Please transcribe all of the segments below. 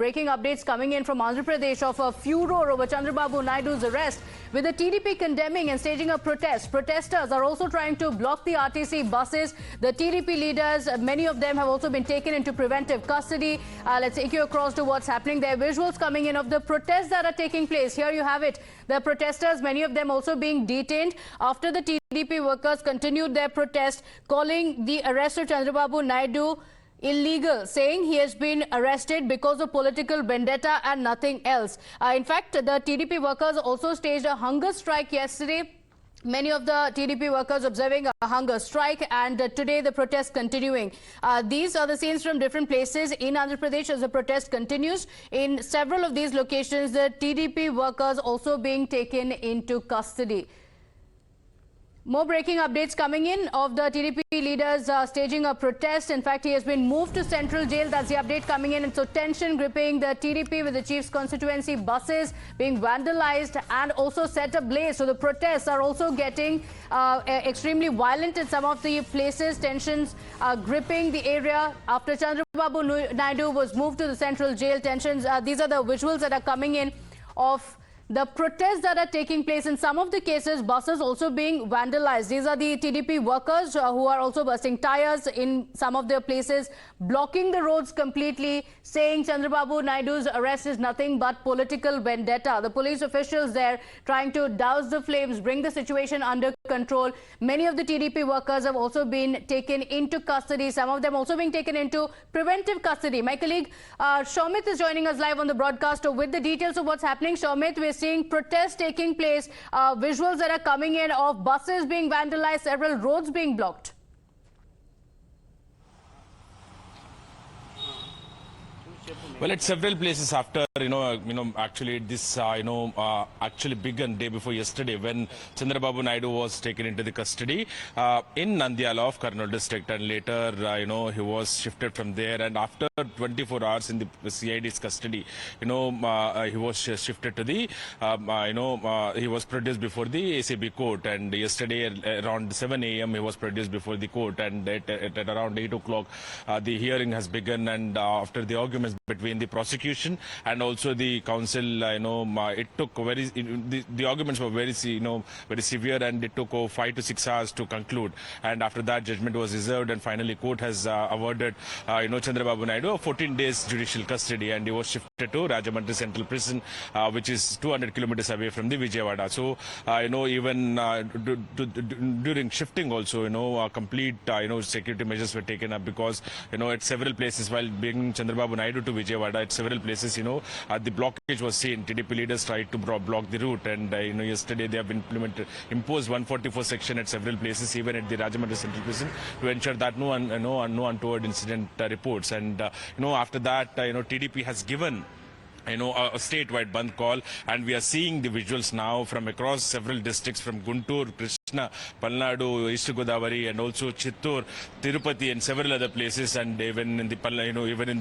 Breaking updates coming in from Andhra Pradesh of a furor over Chandrababu Naidu's arrest, with the TDP condemning and staging a protest. Protesters are also trying to block the RTC buses. The TDP leaders, many of them have also been taken into preventive custody. Let's take you across to what's happening there. Visuals coming in of the protests that are taking place. Here you have it. The protesters, many of them also being detained after the TDP workers continued their protest, calling the arrest of Chandrababu Naidu illegal, saying he has been arrested because of political vendetta and nothing else. In fact, the TDP workers also staged a hunger strike yesterday. Many of the TDP workers observing a hunger strike, and today the protest continuing. These are the scenes from different places in Andhra Pradesh as the protest continues. In several of these locations, the TDP workers also being taken into custody. More breaking updates coming in of the TDP leaders staging a protest. In fact, he has been moved to central jail. That's the update coming in. And so tension gripping the TDP with the chief's constituency buses being vandalized and also set ablaze. So the protests are also getting extremely violent in some of the places. Tensions gripping the area after Chandrababu Naidu was moved to the central jail. Tensions, these are the visuals that are coming in of the protests that are taking place. In some of the cases, buses also being vandalized. These are the TDP workers who are also bursting tires in some of their places, blocking the roads completely, saying Chandrababu Naidu's arrest is nothing but political vendetta. The police officials there trying to douse the flames, bring the situation under control. Many of the TDP workers have also been taken into custody, some of them also being taken into preventive custody. My colleague Shomit is joining us live on the broadcast with the details of what's happening. Shomit, we're seeing protests taking place, visuals that are coming in of buses being vandalized, several roads being blocked. Well, at several places after, actually this, actually began day before yesterday when Chandrababu Naidu was taken into the custody in Nandyala of Kurnool district, and later, he was shifted from there, and after 24 hours in the CID's custody, he was shifted to the, he was produced before the ACB court, and yesterday around 7 a.m. he was produced before the court, and at around 8 o'clock the hearing has begun, and after the arguments between the prosecution and also the counsel, it took the arguments were very severe, and it took 5 to 6 hours to conclude, and after that judgment was reserved, and finally court has awarded Chandrababu Naidu 14 days judicial custody, and he was shifted to Rajahmundry Central Prison, which is 200 kilometers away from the Vijayawada. So even during shifting also, complete security measures were taken up, because at several places while bringing Chandrababu Naidu to Vijayawada, at several places, the blockage was seen. TDP leaders tried to block the route, and yesterday they have imposed 144 section at several places, even at the Rajahmundry Central Prison, to ensure that no untoward incident reports. And after that, TDP has given a statewide bandh call, and we are seeing the visuals now from across several districts, from Guntur, Krishna, Palnadu, East Godavari, and also Chittur, Tirupati, and several other places, and even in the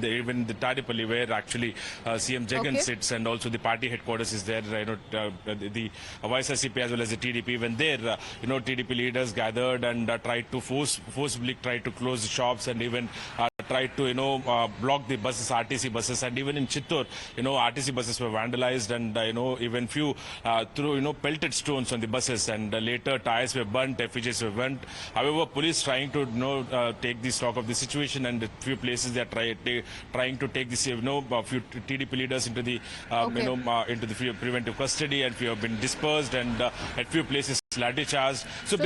even the Tadipalli, where actually CM Jagan sits, and also the party headquarters is there. The YSRCP as well as the TDP, even there, TDP leaders gathered and tried to forcibly close the shops, and even tried to block the buses, RTC buses, and even in Chittur, RTC buses were vandalized, and even few threw pelted stones on the buses, and later tires were burnt, effigies were burnt. However, police trying to take the stock of the situation, and at few places they are trying to take this few TDP leaders into the into the preventive custody, and few have been dispersed, and at few places lathi charged. So